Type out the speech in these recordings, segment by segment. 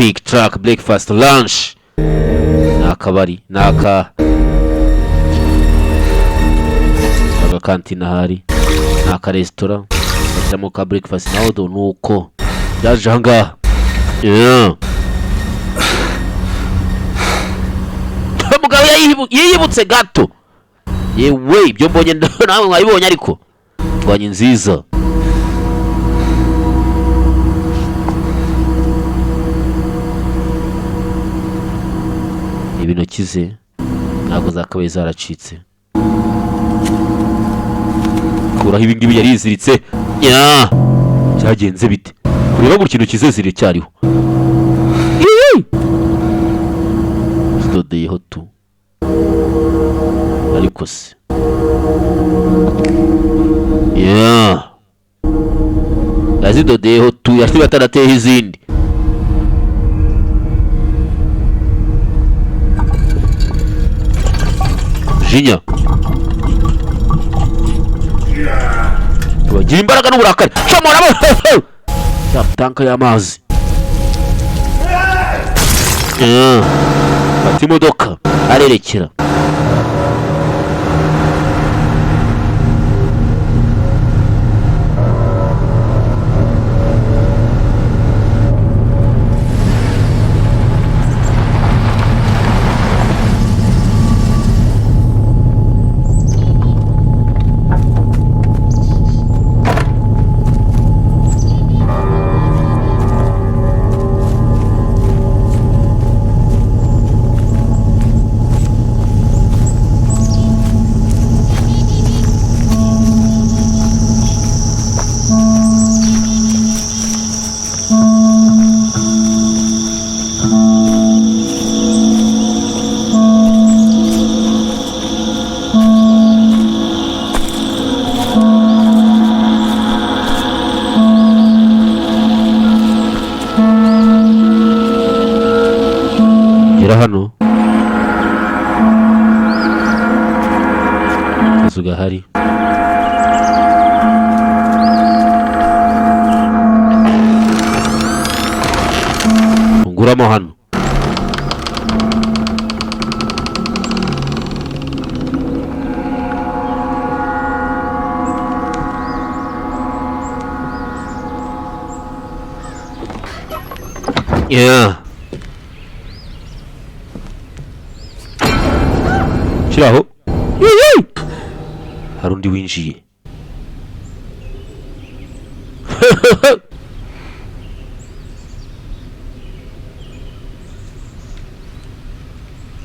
Quick Track Breakfast Lunch. Nakabari naka kantina hari naka restaurant bashyiramo ka breakfast naho do nuko byaje hanga. Mugabo yiyibutse gato yewe ibyo mbonye nawe mwabibonye ariko twanye nziza. Ibintoki ze ntabwo zakabaye zaracitse. Kuraho ibi ngibi yari yiziritse. Cyagenze bite? Kureba gutya intoki ze ziracyariho. Zidodeyeho tu. Ariko se yazidodeyeho tu, yari batarateyeho izindi. Jinya tubagira imbaraga n'uburakari. Shamora ya tanka y'amazi. Fata imodoka arerekera. Hano akazu gahari. Funguramo hano. Shiraho. Hari undi winjiye.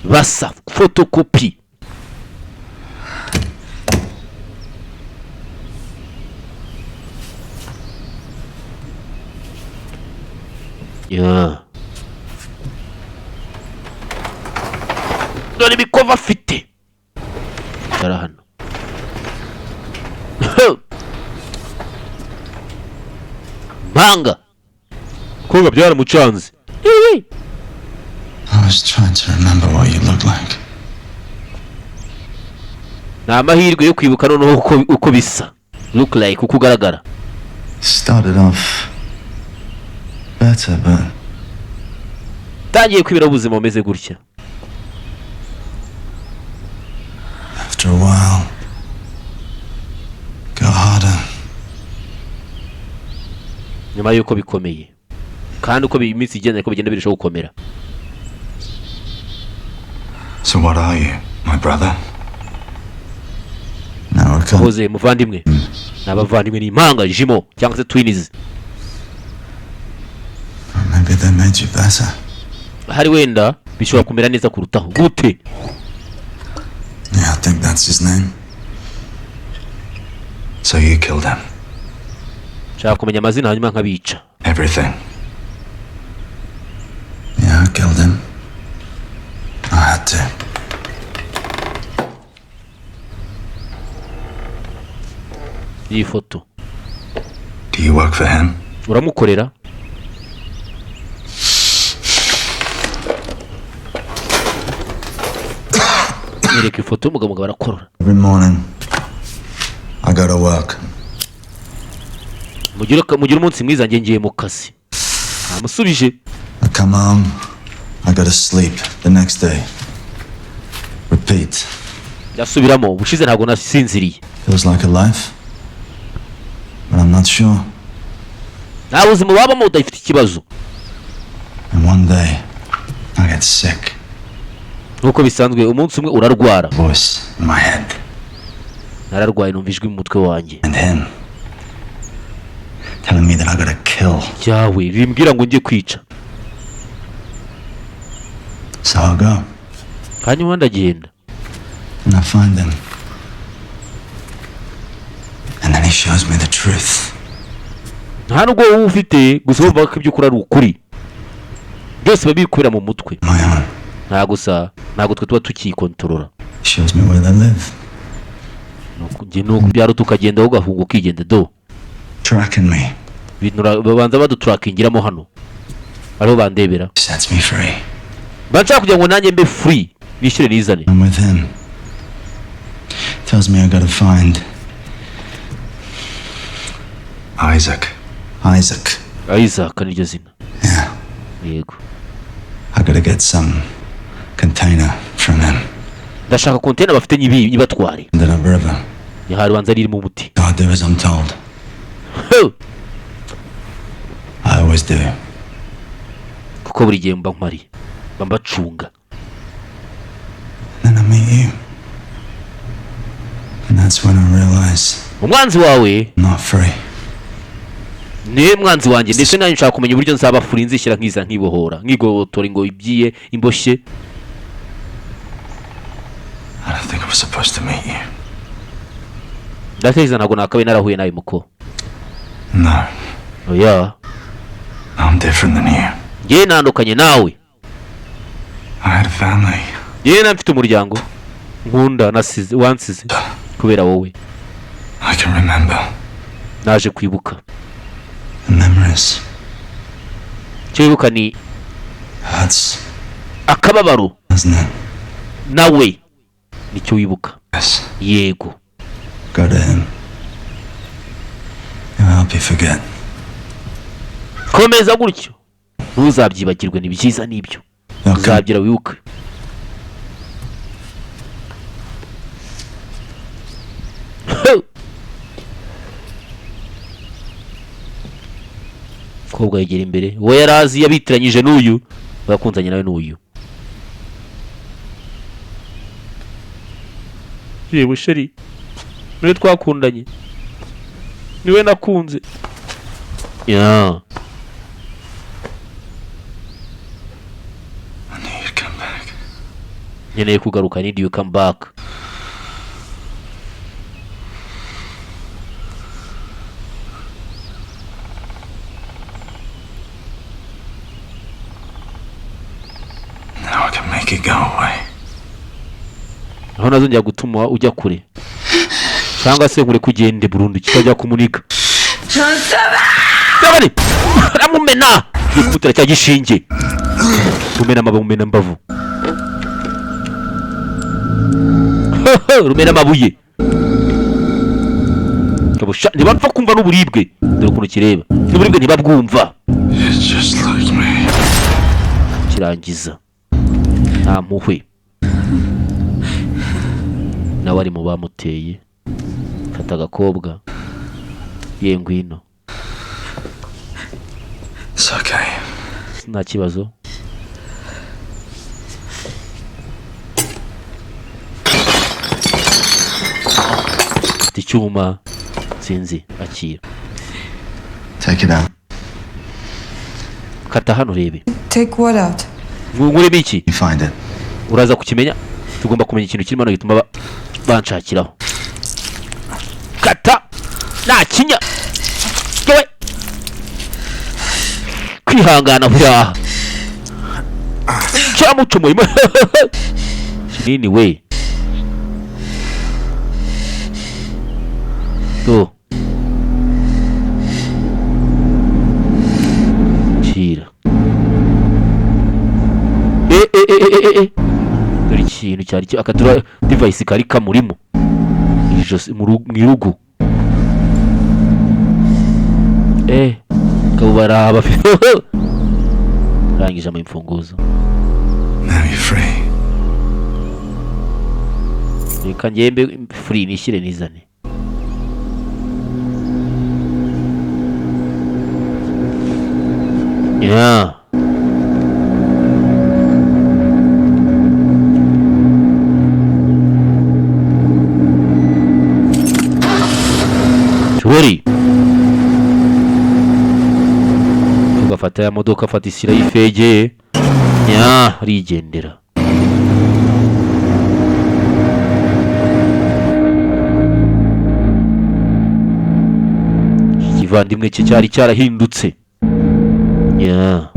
Basa photocopy. Dore bikova afite. Dara hano. Banga. Koga byaramucanze. I was trying to remember what you look like. Na mahirwe yo kwibuka noneho uko bisa. Look like uko ugaragara. Started off better, but tangiye kwibera ubuzima umeze gutya. After a while, got harder. Nyuma yuko bikomeye. Kandi uko iminsi igenda ko bigenda birushaho gukomera. So what are you, my brother? Now I Jose muvandimwe. Nabavandimwe ni impanga Jimo cyangwa se twins. Maybe they made you better. Hari wenda bishobora kumera neza kurutaho. Gute? Yeah, I think that's his name. So you killed him. Shaka kumenya amazina hanyuma nkabica. Everything. Yeah, I killed him. I had to. Iyi foto. Do you work for him? Uramukorera? Nereka ifoto umugabo barakorora. Every morning I go to work. Mugira umunsi mwiza ngiye mu kazi. Amusubije. I come home, I go to sleep the next day. Repeat. Yasubiramo ubushize ntabwo nasinziriye. Feels like a life, but I'm not sure. Nta buzima wabamo udafite ikibazo. And one day, I get sick. Nuko bisanzwe umunsi umwe urarwara. Voice in my head. Nararwaye numva ijwi mu mutwe wanjye. And him telling me that I gotta kill. Yawe rimbwira ngo njye kwica. So I go. Hanyuma ndagenda. And I find him. And then he shows me the truth. Nta nubwo wowe ufite gusa wumva ko ibyo ukora ari ukuri. Byose babikubira mu mutwe. My own. Ntabwo twe tuba tukikontorora. He shows me where they live. Nuko byaro tukagenda ugahunga ukigenda do. Tracking me. Babanza badutrackingiramo hano. Ariho bandebera. Sets me free. Banshaka kugira ngo nanjye mbe free. Nishyire nizane. I'm with him. Tells me I gotta find Isaac niryo zina. Yeah. Yego. I gotta get some container from him. Ndashaka container bafite nyibatware. In the river. Yahari banza riri mu muti. God do as I'm told. I always do. Kuko buri gihe mba mpari. Mbacunga. Then I meet you. And that's when I realize umwanzi wawe I'm not free. Niwe mwanzi wanjye ndetse nanjye nshaka kumenya uburyo nzaba free nzishyira nkiza nkibohora nkigotora ngo ibyiye imboshye. I don't think I was supposed to meet you. Ndatekereza ntabwo nakabaye narahuye nawe muko. No. Oh yeah. I'm different than you. Njye nandukanye nawe. I had a family. Njye mfite umuryango. Nkunda nasize wansize kubera wowe. I can remember. Naje kwibuka. The memories. Cyibuka ni Hurts. Akababaro. Isn't it? Nawe nicyo wibuka. Yes. Yego. Go to him. He'll help you forget. Komeza gutyo. Ntuzabyibagirwe ni byiza nibyo. Uzabyira wibuke. Kobwa yegera imbere. Wo yarazi yabitiranyije n'uyu. Bakunzanye nawe n'uyu. Yewe sheri. Niwe twakundanye. Niwe nakunze. Yeah. I need you to come back. Nkeneye kugaruka. I need you to come back. Now I can make it go away. Aho nazongera gutuma ujya kure. Cyangwa se nkure kugende burundu kikajya kumuniga. Yabani! Ramumena! Yikutira cya gishinge. Rumena mabumena mbavu. Rumena mabuye. Kabusha ntibapfa kumva n'uburibwe. Dore ukuntu kireba. N'uburibwe ntibabwumva. It's just like me. Kirangiza. Nta mpuhwe. Nawe ari mu bamuteye. Fata agakobwa. Ye ngwino. It's okay. Nta kibazo. Icyuma sinzi akira. Take it out. Kata hano rebe. Take what out? Ngure biki? You find it. Uraza kukimenya. Tugomba kumenya ikintu kirimo no gituma banshakiraho. Kata. Nakinya. Yewe. Kwihangana bya. Cyamuco muyimo. Kinini we. To. Chira. Dore ikintu cyari akatura device kari kamurimo. Ijose mu rugo. Kabaraba. arangije ama imfunguzo. Now you're free. Reka ngembe free nishyire nizane. Yeah. Churi. Tugafata ya modoka afata isira y'ifege. Nya rigendera. Ikivandimwe cye cyari cyarahindutse. Nya.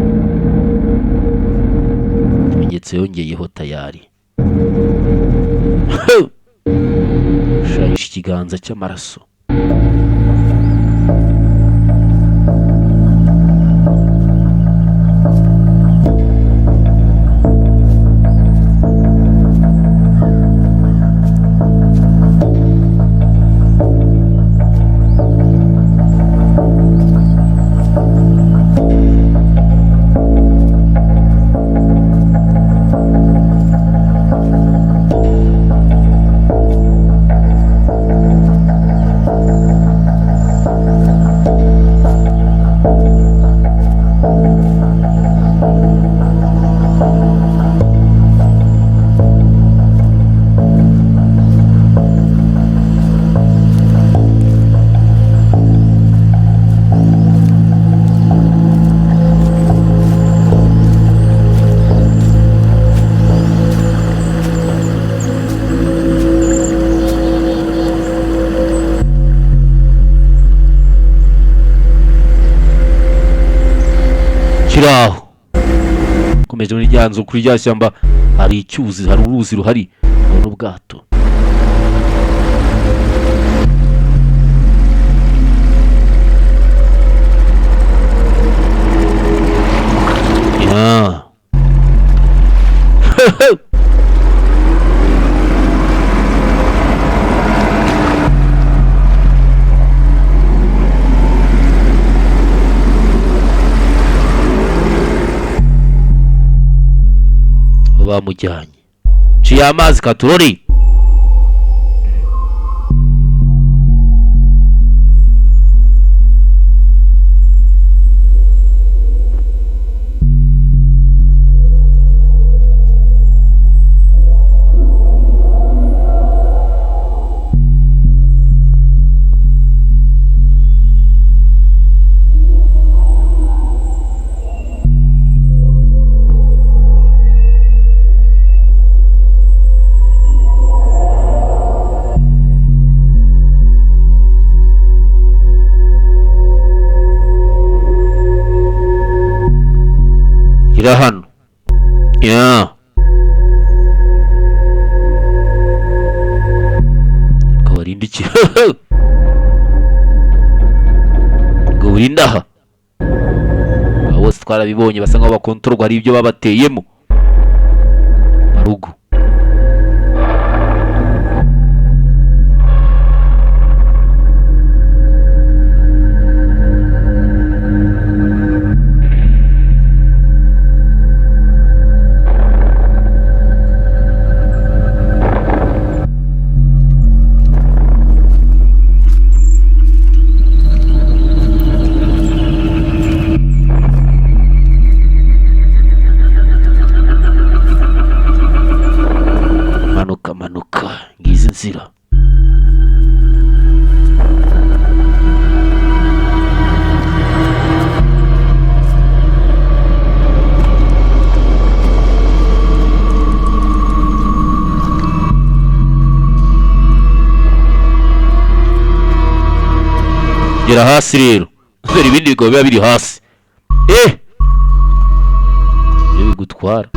Ikimenyetso yongeyeho tayari. Shayisha ikiganza cy'amaraso. Kiraho komeje muri ryanzu kuri rya shyamba hari icyuzi, hari uruzi ruhari n'ubwato. Yeah. Bamujyanye ciye amazi katurori. Ira hano. Yeah. Kabarinda iki? Kabarinda aha. Bose twarabibonye basa nkaho bakontorwa hari ibyo babateyemo. Marugo. Manuka ngize inzira. Gera hasi rero. Dore ibindi bigo biba biri hasi. Ibyo bigutwara.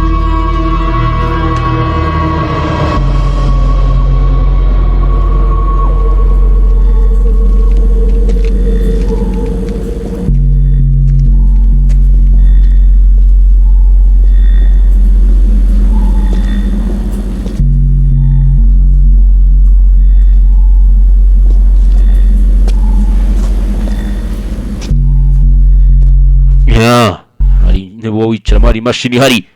intebe wowe wicaramo, hari imashini ihari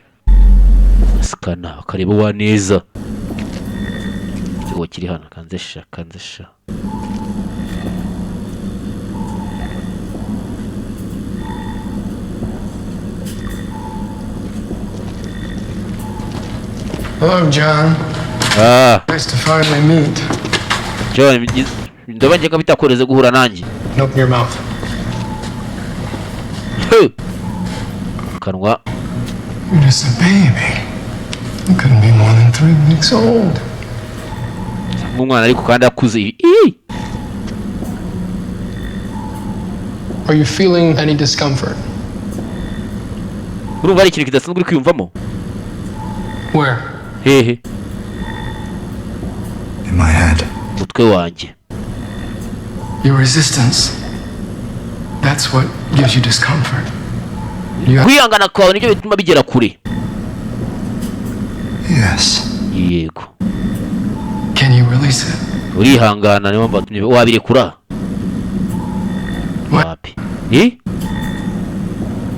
sikana akareba wa neza. Ikigo kiri hano, kanze sha. Hello, John. Nice to finally meet. John, ndabanje ko bitakoreze guhura nanjye. Open your mouth. Kanwa. You're just a baby. You couldn't be more than 3 weeks old. Umwana ariko kandi akuze. Are you feeling any discomfort? Urumva ari ikintu kidasanzwe uri kwiyumvamo? Where? Hehe. In my head. Mutwe wanjye. Your resistance. That's what gives you discomfort. Kwihangana kwawe nicyo bituma bigera kure. Yes. Yego. Can you release it? Urihangana niyo mpamvu wabirekura. Wapi?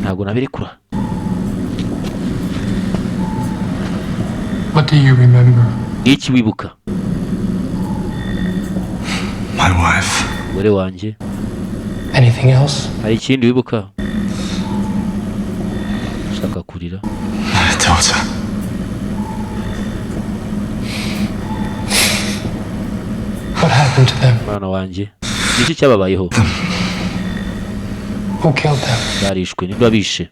Ntabwo nabirekura. What do you remember? Iki wibuka? My wife. Umugore wanjye. Anything else? Hari ikindi wibuka? Shaka kurira. My daughter. What happened to them? Mwana wanjye. Niki cyababayeho? Who killed them? Barishwe nibwo abishe.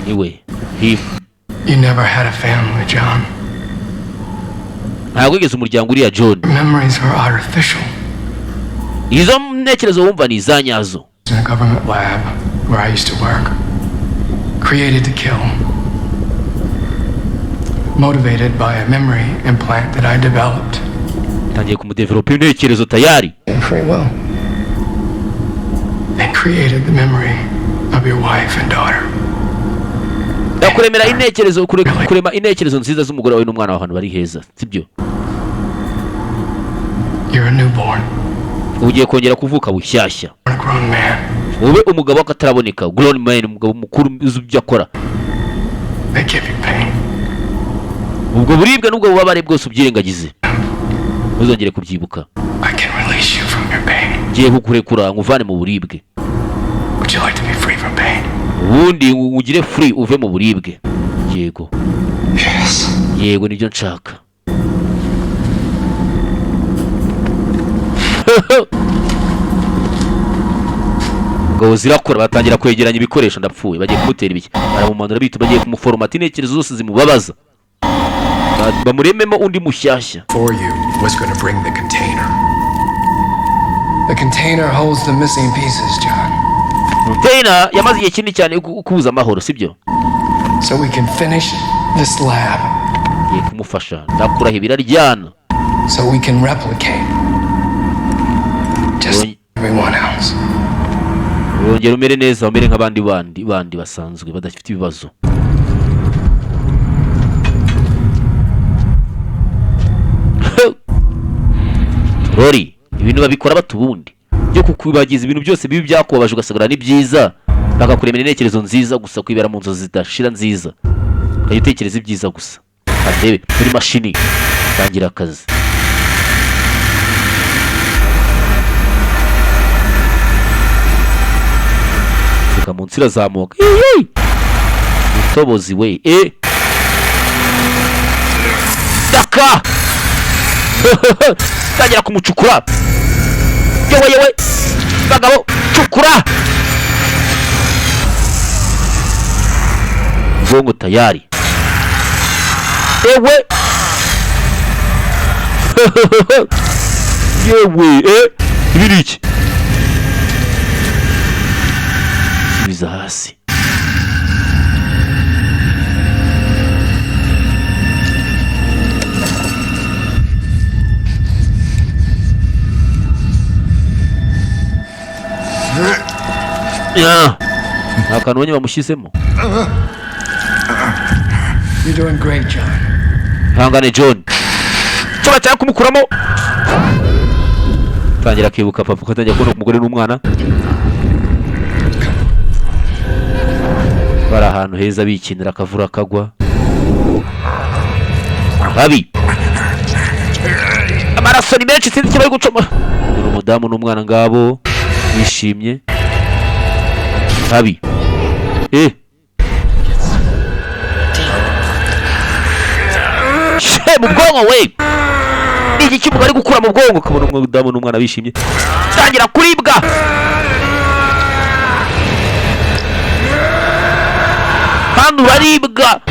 Niwe. Him. You never had a family, John. Ntabwo wigeze umuryango uriya John. Memories were artificial. Izo ntekerezo wumva ni izanyazo. In a government lab where I used to work. Created to kill. Motivated by a memory implant that I developed. Tangiye kumudevelopa intekerezo tayari. Free will. They created the memory of your wife and daughter. Kuremera intekerezo kurema intekerezo nziza z'umugore wawe n'umwana wawe bari heza, sibyo? You're a newborn. Ugiye kongera kuvuka bushyashya. A grown man. Ube umugabo akataraboneka, grown man, umugabo mukuru uzi ibyo akora. They give you pain. Ubwo buribwe n'ubwo bubabare bwose ubyirengagize. Uzongere kubyibuka. I can release you from your pain. Giye kukurekura nguvane mu buribwe. Would you like to be free from pain? Ubundi ugire free uve mu buribwe. Yego. Yes. Yego nibyo nshaka. Ngo zirakora batangira kwegeranya ibikoresho ndapfuye bagiye kumutera ibiki. Baramumanura bitu bagiye kumuforomata intekerezo zose zimubabaza. Bamurememo undi mushyashya. For you was going to bring the container. The container holds the missing pieces, John. Container yamaze igihe kinini cyane kubuza amahoro, sibyo? So we can finish this lab. Ye kumufasha ndakuraho ibiraryana. So we can replicate. Just everyone else. Wongera umere neza, umere nk'abandi bandi basanzwe badafite ibibazo. Rory, ibintu babikora batubundi. Byo kukubagiza ibintu byose bibi byakubabaje ugasagara ni byiza. Bakakuremera intekerezo nziza gusa kwibera mu nzozi zidashira nziza. Kayo utekereza ibyiza gusa. Adebe muri mashini tangira akazi. Sika mu nzira zamuka. Utobozi we. Daka. Tangira kumucukura. Yewe bagabo cukura. Bongo tayari. Ewe. Yewe ibiriki. Biza hasi. Akantu wenye bamushyizemo. You're doing great, John. Hangane John. Cyoba cyane kumukuramo. Tangira kwibuka papa ko atajya kubona umugore n'umwana. bari ahantu heza bikinira akavura kagwa. Babi amaraso ni menshi sinzi icyo bari gucoma. Ni umudamu n'umwana ngabo bishimye. Babi mu bwonko we iki cyuma bari gukura mu bwonko. Kabona umudamu n'umwana bishimye tangira kuribwa. Hano baribwa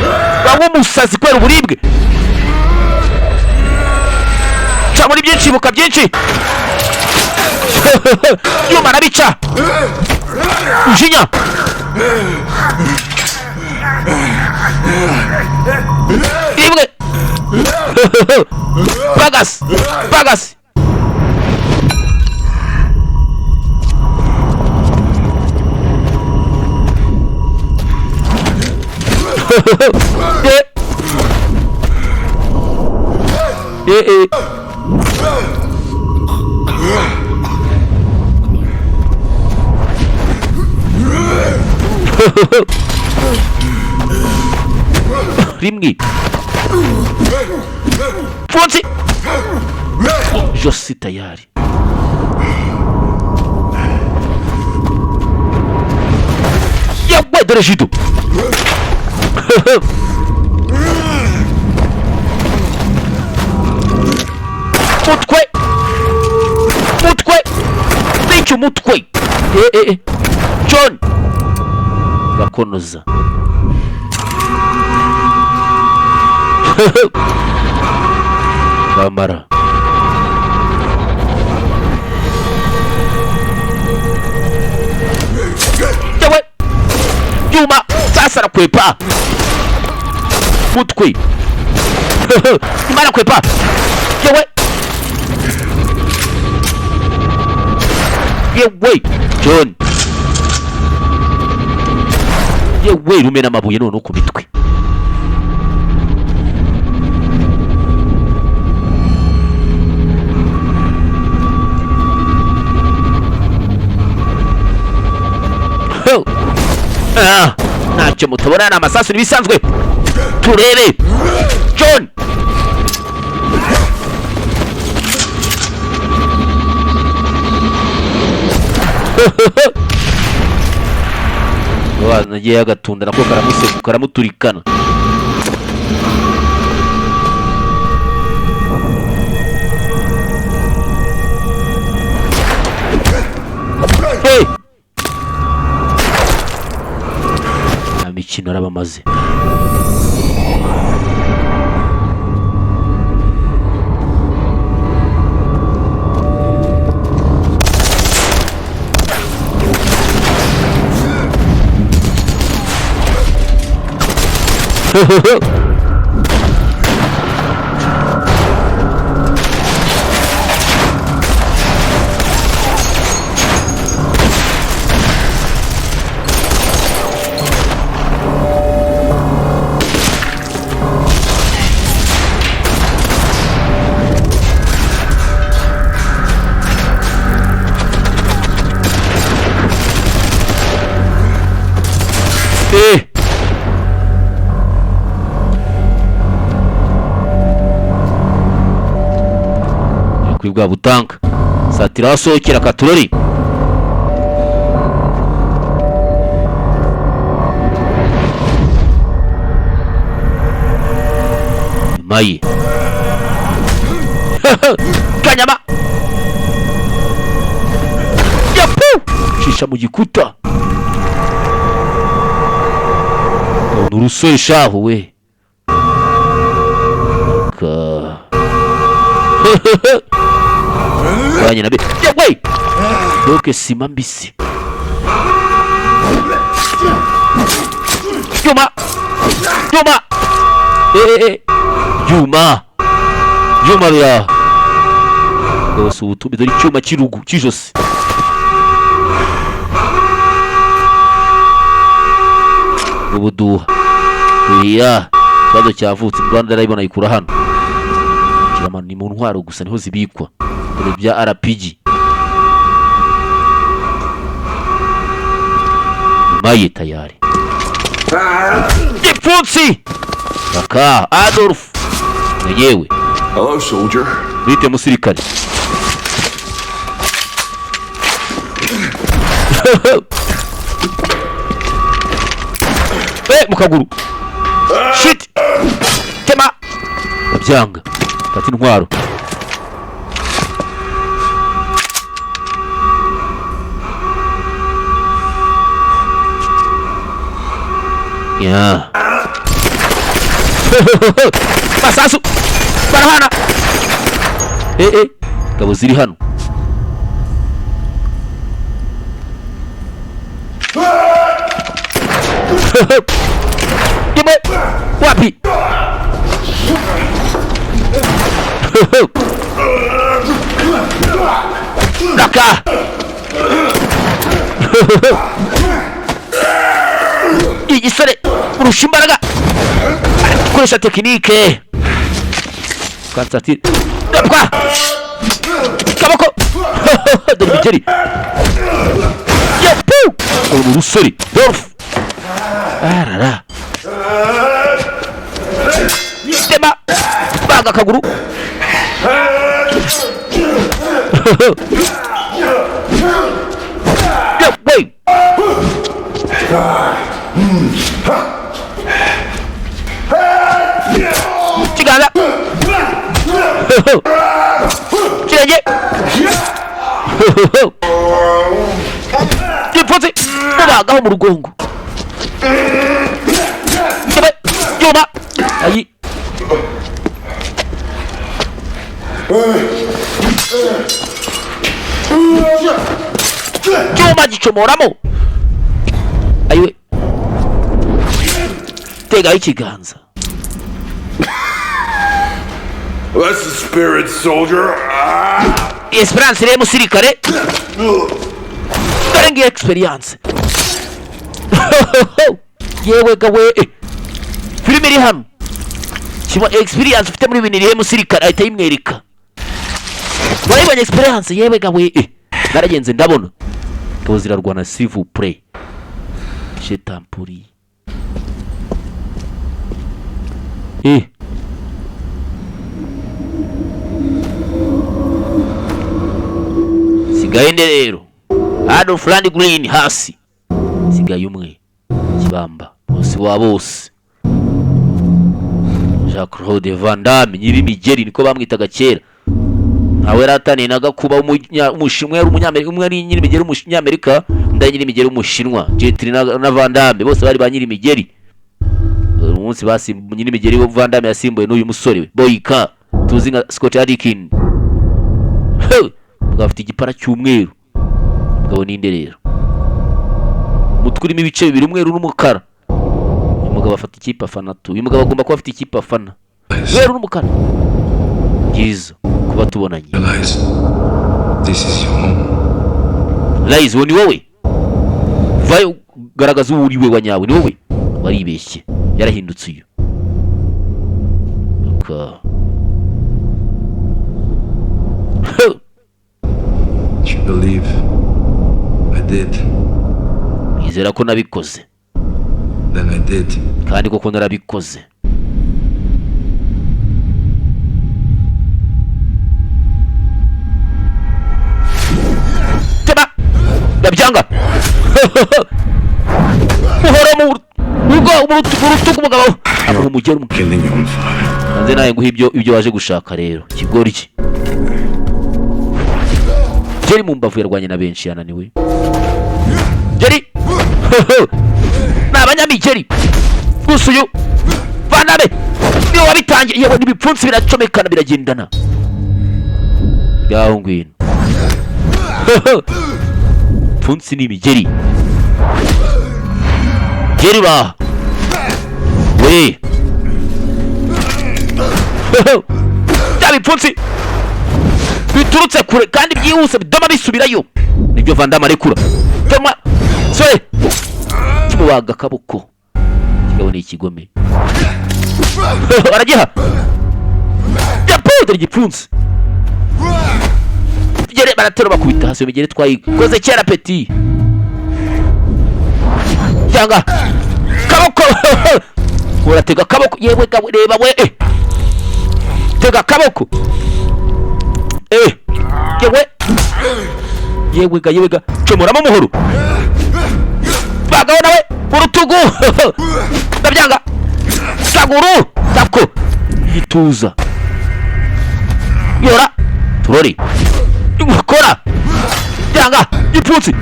bamwe umusazi kubera uburibwe. Muri byinshi buka byinshi yuma nabica ujinya ibwe bagas rimwe Fonsi Josi tayari. Yawe dore jitu mutwe bica umutwe. John bakonoza bamara yawe Juma sasa nakwepa mutwe imana kwepa yawe John yewe rumena amabuye none ku mitwe. Ntacyo mutabona ni amasasu n'ibisanzwe. Turebe John nagiye agatunda nako karamuseka karamuturikana. Amikino arabamaze. Bwa butanka satira wasokera katurori mayi kanyama yapu shisha mu gikuta nurusoye shaho we ka Kanya nabe yawe doke sima mbisi Juma bya Gose ubutumbi dore icyuma kirugu kijose ubuduha kibazo cyavutse mu Rwanda arayibona yikura hano ni mu ntwaro gusa niho zibikwa bya RPG mayi tayari igipfunsi aka Adolf yewe. Hello, soldier. Bite musirikare. Mukaguru. Shit. Tema. Byanga. Fata intwaro. Ya. Masasu. Barahana. Ngabo ziri hano. Gimwe. Wapi? Naka. Igisore urusha imbaraga. Koresha tekinike. Kansati. Dabwa. Kabako. Debigeri. Yapu. Urusori. Dorf. Arara. Tema. Baga kaguru. Wait. Chigala. Chege. Gipfunsi. Baga mu rugongo. Yoma. Ayi. Yoma gichomoramo. Ayiwe. Tega ikiganza. That's the spirit, soldier. Esperance re musirikare. Karengi experience. Yewe gawe. Filime iri hano. Kiba experience ufite muri bintu iri musirikare ahita yimwereka. Waribanye experience yewe gawe. Naragenze ndabona. Ngabo zirarwana s'il vous plaît. Je t'en prie. Sigaye rero. Adolf Lundgren hasi. Sigaye umwe. Kibamba. Bose wa bose. Jean-Claude Van Damme nyiri Migeri niko bamwitaga kera. Ntawe ratane naga kuba umushinwa yari umunyamerika, umwe ari nyiri Migeri umunyamerika, undi nyiri Migeri umushinwa. Jet Li na Van Damme bose bari ba nyiri Migeri. Umunsi basimbuye nyiri Migeri wo Van Damme yasimbuye n'uyu musore we Boyka tuzi nka Scott Adkins. Mugafite igipara cy'umweru. Mugabo ninde rero? Mutwe urimo ibice bibiri umweru n'umukara. Uyu mugabo afata ikipe afana tu. Uyu mugabo agomba kuba afite ikipe afana. Umweru n'umukara. Byiza kuba tubonanye. This is your home. Lies ni wowe. Vayo garagaza uri we wanyawe ni wowe. Waribeshye. Yarahindutse uyu. You believe I did? Izera ko nabikoze. Then I did. Kandi koko narabikoze. Tema. Ndabyanga. Muhora mu urutugu mugabo. Aho umugero mu. Killing you on fire. Nze naye nguha ibyo waje gushaka rero. Kigoryi. Jeri mu mbavu yarwanye na benshi yananiwe. Jeri. Nabanyamigeri. Gusuyu. Vanabe. Niyo wabitangiye yewe n'ibipfunsi biracomekana biragendana. Gaho ngwino. Pfunsi ni Migeri. Jeri ba. We. Bipfunsi. Biturutse kure kandi byihuse bidoma bisubirayo. Nibyo Van Damme arekura. Toma. Sore. Kimubaga kaboko. Kigabo ni ikigome. Aragiha. Yapudre igipfunsi. Bigere baratero bakubita hasi bigere twayikoze cyera petit. Cyanga. kaboko uratega kaboko yewe gawe reba we tega kaboko yewe ga comoramo umuhoro bagaho nawe urutugu ndabyanga saguru tako yituza yora turori kora byanga ipfutsi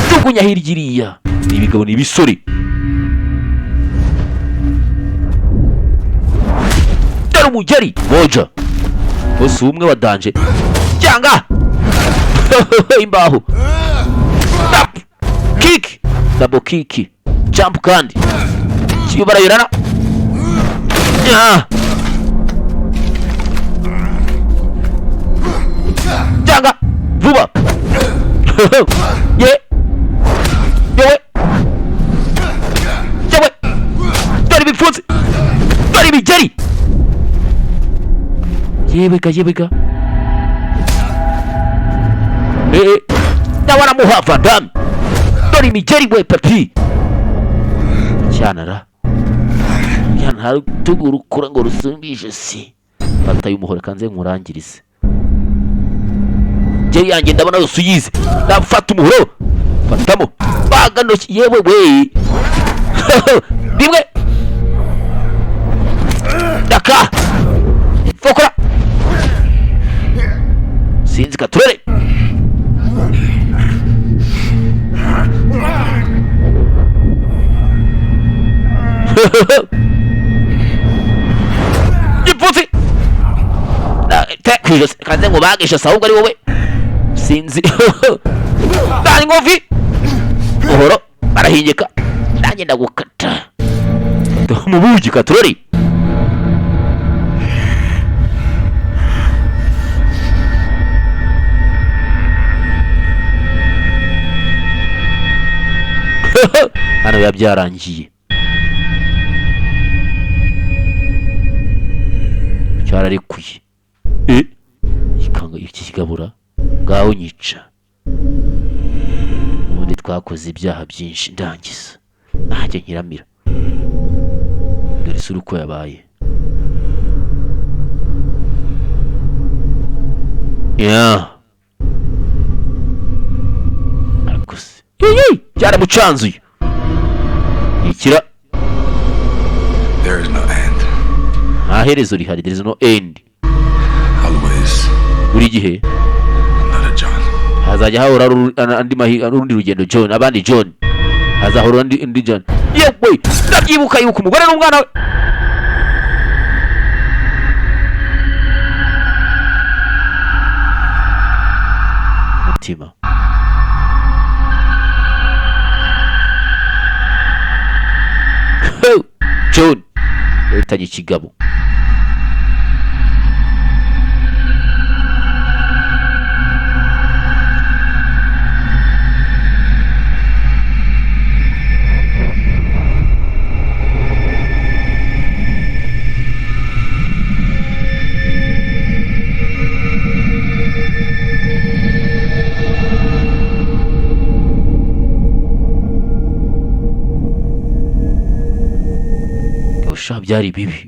tugunya hirya ibigabo n'ibisore dore umugeri moja bose umwe wa danje byanga imbaho kick double kick jump kandi kiyo barayirana byanga vuba yewe dore ibipfunsi dore ibigeri yewe ga nawe aramuhava dame dore imigeri we papi cyanara hari urutugu rukura ngo rusumbishe si fata y'umuhoro kanze nkurangirize geri yanjye ndabona yose uyize ndafata umuhoro fatamo baga ntoki yewe we rimwe daka fokora sinzi katurere ipfutsi kwijose kanze ngo bagisha ahubwo ari wowe sinzi dani ngovi uhoro barahingika nanjye ndagukata mubugi katurori hano yabyarangiye cyararikuye ikanga iki kigabura ngaho nyica ubundi twakoze ibyaha byinshi ndangiza ntajya nkiramira dore isura uko yabaye arakose cyaramucanzuye ikira There is no end. nta herezo rihari, there is no end. Always buri gihe another John. hazajya hahora urundi rugendo John, abandi John, hazahora undi John. Yewe ndabyibuka yuko umugore n'umwana we mutima John yahitanye ikigabo.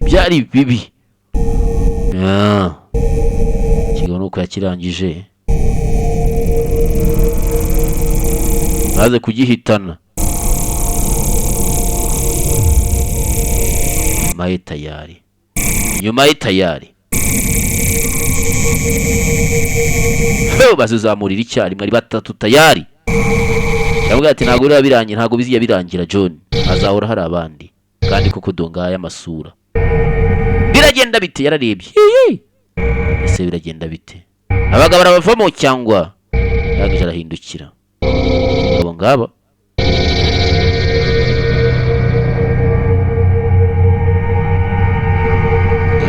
byari bibi ikigo nuko yakirangije maze kugihitana. nyuma ye tayari bazuzamurira icyarimwe ari batatu tayari. yavuga ati ntabwo rero birangiye, ntabwo biziya birangira John, azahora hari abandi kandi kuko donga y'amasura. Biragenda bite? Yararebye ese biragenda bite? Abaga barabavamo cyangwa yagije arahindukira abo ngaba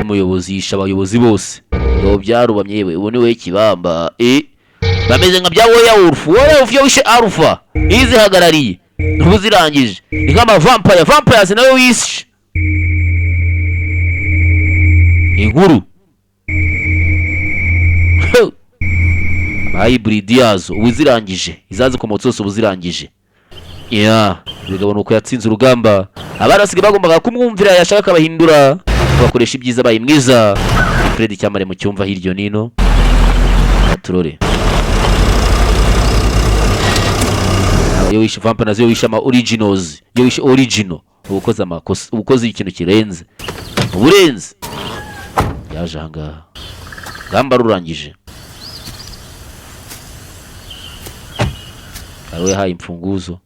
umuyobozi yisha abayobozi bose ngo byarubamye. yewe ubone we kibamba bameze nka bya Wolf yo wishe Alpha izihagarariye ntuzirangije ni nk'ama vampires nawe wishe inkuru hybrid yazo ubuzirangije, izazi komotse zose ubuzirangije. bigabona uko yatsinze urugamba. Abana basigaye bagombaga kumwumvira, yashaka akabahindura bakoresha ibyiza bayi mwiza. Fred cyamare mu cyumva hiryo nino turore yo wishe vampa nazo yo wishe ama originals, yo wishe original ubukoze amakosa, ubukoze ikintu kirenze uburenze yaje hanga gamba rurangije. Awe haye imfunguzo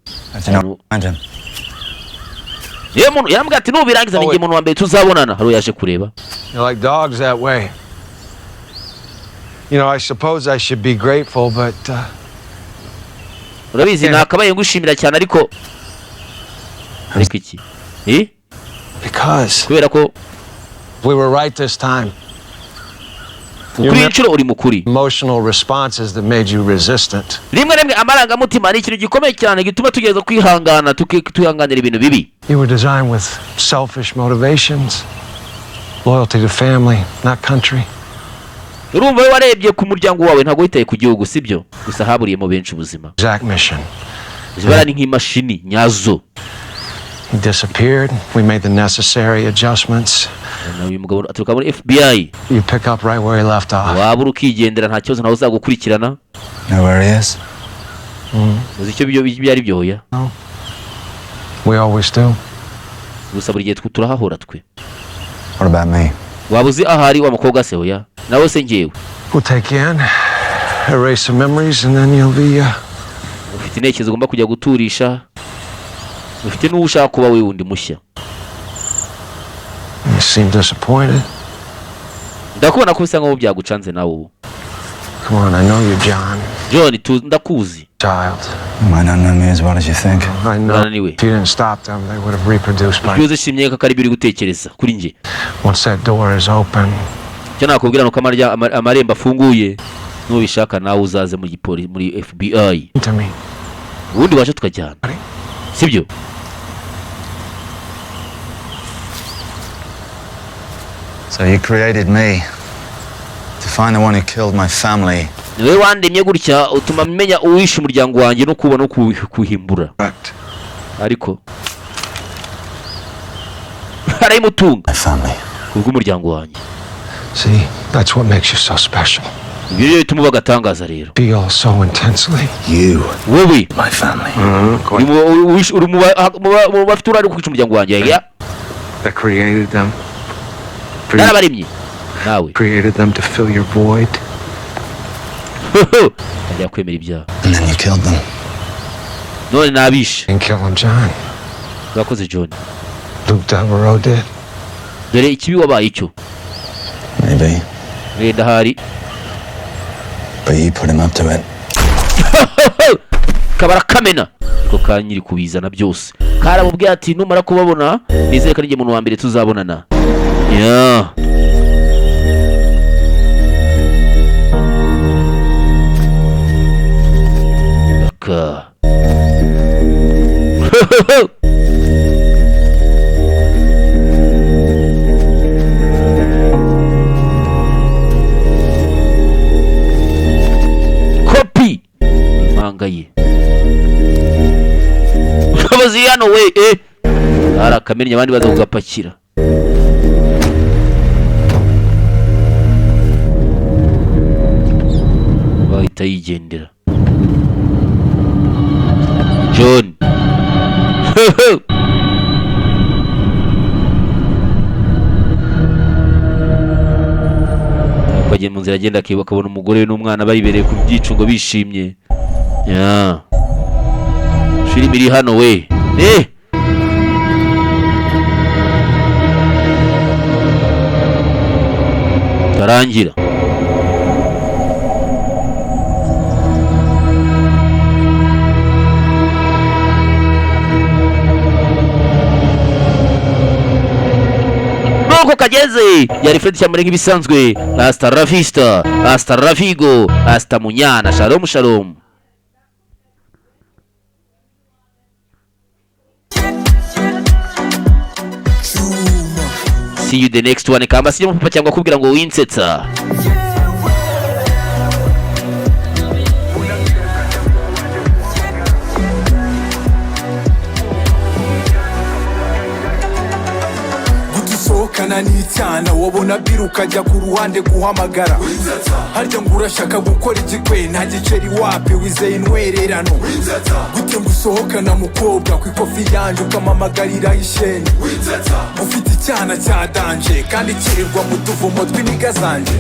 ye muntu yambwa ati nubirangiza ninge muntu wa mbere tuzabonana. Haro yaje kureba. You're like dogs that way. You know, I suppose I should be grateful, but urabizi nakabaye ngushimira cyane ariko iki because kubera ko we were right this time. kuri inshuro uri mukuri. Emotional responses that made you resistant. Rimwe amarangamutima ni ikintu gikomeye cyane gituma tugeza kwihangana tukihanganira ibintu bibi. You were designed with selfish motivations, loyalty to family, not country. Urumva warebye ku muryango wawe ntago witaye ku gihugu sibyo, gusa haburiyemo benshi ubuzima. Exact mission. Zibara ni nk'imashini nyazo. He disappeared. We made the necessary adjustments. Uyu mugabo aturuka muri FBI. You pick up right where he left off. Wabura ukigendera nta kibazo nawe uzagukurikirana. Know where he is? Uzi icyo byari byoya? No. We always do. Gusa buri gihe turahahora twe. What about me? Wabuzi ahari wa mukobwa se hoya? Nawe se ngewe. We'll take you in, erase some memories, and then you'll be ufite intekerezo ugomba kujya guturisha. Ufite n'ushaka kuba we wundi mushya. You seem disappointed. Ndakubona ko bisa nkaho byagucanze nawe ubu. Come on, I know you, John. John, ndakuzi. Child. You might not know me as well as you think. I know. Anyway. If you didn't stop them, they would have reproduced by. Byuze shimye ka kari biri gutekereza kuri nje. Once that door is open. Cyo nakubwira no kamarya amaremba afunguye. Nubishaka nawe uzaze mu gipoli muri FBI. To me. Ubundi waje tukajyana. Sibyo? So you created me to find the one who killed my family. Niwe wandemye gutya utuma menya uwishe umuryango wanjye no kubona kuhimbura. Ariko harayimutunga. My family. Kubw'umuryango wanjye. See, that's what makes you so special. Ibyo bituma bagatangaza rero. Feel so intensely. You. Wowe. My family. Uri mu bafite urari kwica umuryango wanjye ya. I created them. Narabarimye. Nawe. Created them to fill your void. Ajya kwemera ibyaha. And then you killed them. None nabishe. And kill him, John. Bakoze John. Luke Devereaux did. Dore ikibi wabaye icyo. Maybe. Wenda hari. But you put him up to it. Kabara kamena. Ko kanyiri kubizana byose. Karamubwiye ati numara kubabona nizeye ko ari umuntu wa mbere tuzabonana. Yeah. Ka. Copy. Impanga ye. Ukabazi hano we arakamenya abandi baza kugapakira. Bahita yigendera. John. Bagiye mu nzira agenda akabona umugore n'umwana baribereye ku byicungo bishimye. Ya. Filimi iri hano we. Tarangira. Nuko kageze yari Fred cyamure nk'ibisanzwe. Hasta la vista, hasta la vigo, hasta munyana. Shalom shalom. See you the next one. Kamba sije mupapa cyangwa kubwira ngo winsetsa. gusohokana n'icyana wabona biru ukajya ku ruhande guhamagara harya ngo urashaka gukora igikwe nta giceri wapi wizeye intwererano gute ngo usohokana mukobwa ku ikofi yanjye ukamamagarira isheni ufite icyana cya danje kandi kirirwa mu tuvumo tw'iniga zanjye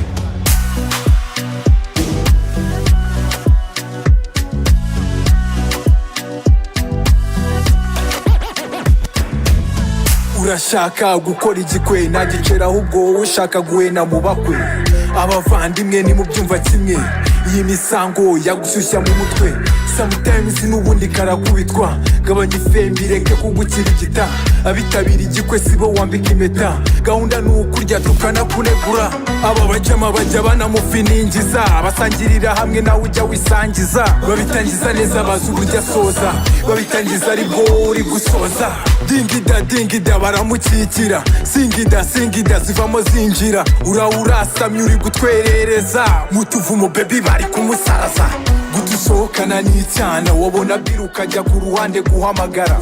urashaka gukora igikwe nta giceri ahubwo wowe ushaka guhena mu bakwe abavandimwe ni mu byumva kimwe iyi misango yagushyushya mu mutwe sometimes n'ubundi karakubitwa gabanya ifembi reke kugukirigita abitabira igikwe sibo wambika impeta gahunda ni ukurya tukanakunegura aba bajama bajya banamufiningiza basangirira hamwe nawe ujya wisangiza babitangiza neza bazi uburyo asoza babitangiza ari bwo uri gusoza dingida baramukikira singida zivamo zinjira urasamye uri gutwerereza mu tuvumo baby bari kumusaraza gutusohokana n'icyana wabona biru ukajya ku ruhande guhamagara